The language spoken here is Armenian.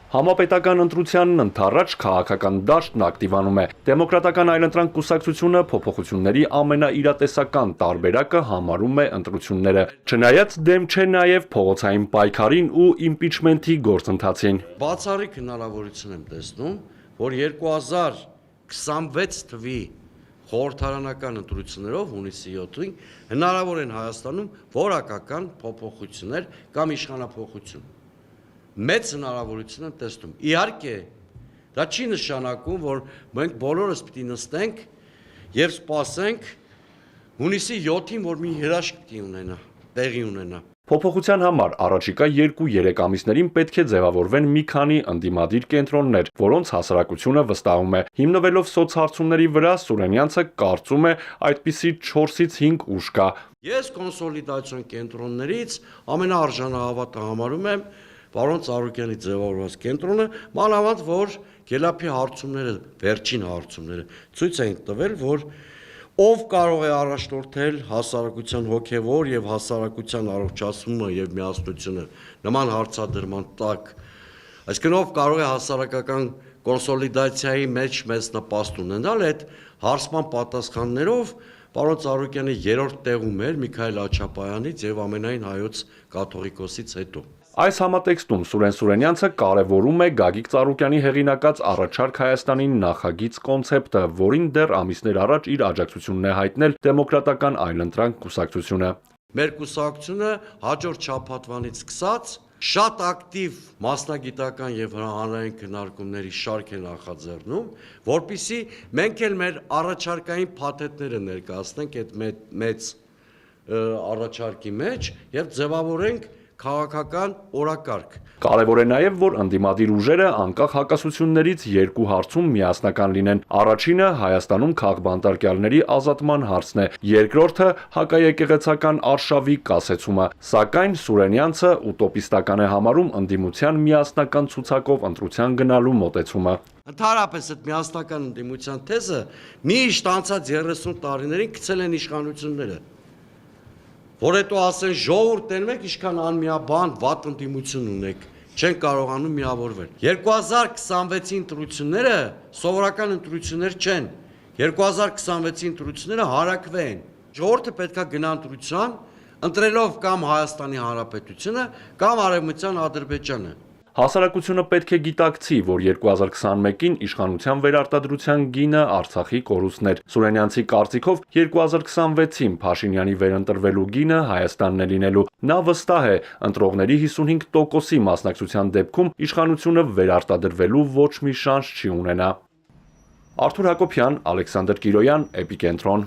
Համապետական ընտրությանն ընդառաջ քաղաքական դաշտն ակտիվանում է։ Դեմոկրատական այլընտրանք կուսակցությունը փոփոխությունների ամենաիրատեսական տարբերակը համարում է ընտրությունները։ Չնայած դեմ չէ նաև փողոցային պայքարին ու իմպիչմենթի գործընթացին։ Բացառիկ հնարավորություն եմ տեսնում, որ 2026 թվի խորհրդարանական ընտրություններով հունիսի 7-ին հնարավոր են Հայաստանում որակական փոփոխություններ կամ իշխանափոխություն։ Մեծ հնարավորություն եմ տեսնում։ Իհարկե, դա չի նշանակում, որ մենք բոլորս պիտի նստենք եւ սպասենք հունիսի 7-ին, որ մի հրաշք պիտի տեղի ունենա։ Փոփոխության համար առաջիկա 2-3 ամիսներին պետք է ձևավորվեն մի քանի ընդդիմադիր կենտրոններ, որոնց հասարակությունը վստահում է։ Հիմնվելով սոցհարցումների վրա Սուրենյանցը կարծում է այդպիսի 4-ից 5 ուժ կա։ Ես կոնսոլիդացիոն կենտրոններից ամենաարժանահավատը համարում եմ Պարոն Ծառուկյանի ձևավորված կենտրոնը, մանավանդ որ Գելափի հարցումները, վերջին հարցումները ցույց են տվել, որ ով կարող է առաջնորդել հասարակության հոգևոր եւ հասարակության առողջացումը եւ միասնությունը նման հարցադրման տակ, այսինքն ով կարող է հասարակական կոնսոլիդացիայի մեջ մեծ նպաստ ունենալ այդ հարցման պատասխաններով Պարոն Ծառուկյանի երրորդ տեղում էր Միքայել Աչապայանից եւ ամենայն հայոց կաթողիկոսից հետո։ Այս համատեքստում Սուրեն Սուրենյանցը կարևորում է Գագիկ Ծառուկյանի հեղինակած առաջարկ Հայաստանի նախագիծ կոնցեպտը, որին դեռ ամիսներ առաջ իր աջակցությունն է հայտնել Դեմոկրատական այլընտրանք կուսակցությունը։ Մեր կուսակցությունը հաջորդ շաբաթվանից սկսած շատ ակտիվ մասնագիտական եւ հանրային քննարկումների շարք է նախաձեռնում, որpիսի մենք էլ մեր առաջարկային փաթեթները ներկայացնենք այդ մեծ առաջարկի մեջ եւ ձևավորենք քաղաքական օրակարգ։ Կարևոր է նաև, որ ընդդիմադիր ուժերը անկախ հակասություններից երկու հարցում միասնական լինեն։ Առաջինը Հայաստանում քաղբանտարկյալների ազատման հարցն է, երկրորդը հակաեկեղեցական արշավի կասեցումը։ Սակայն Սուրենյանցը ուտոպիստական է համարում ընդդիմության միասնական ցուցակով ընտրության գնալու մոտեցումը։ Ընդհանրապես այդ միասնական ընդդիմության թեզը միշտ անցած 30 տարիներին գցել են իշխանությունները։ Որ հետո ասեն ժողովուրդ տենեք ինչքան անմիաբան վատ ընդդիմություն ունեք, չեն կարողանում միավորվել։ 2026-ի ընտրությունները սովորական ընտրություններ չեն։ 2026-ի ընտրությունները հարակվե են։ Ժողովուրդը պետք է գնա ընտրության, ընտրելով կամ Հայաստանի Հանրապետությունը, կամ Արևմտյան Ադրբեջանը։ Հասարակությունը պետք է գիտակցի, որ 2021-ին իշխանության վերարտադրության գինը Արցախի կորուստն էր։ Սուրենյանցի կարծիքով 2026-ին Փաշինյանի վերընտրվելու գինը Հայաստանն է լինելու։ Նա վստահ է, ընտրողների 55%-ի մասնակցության դեպքում իշխանությունը վերարտադրվելու ոչ մի շանս չի ունենա։ Արթուր Հակոբյան, Ալեքսանդր Կիրոյան, Էպիկենտրոն։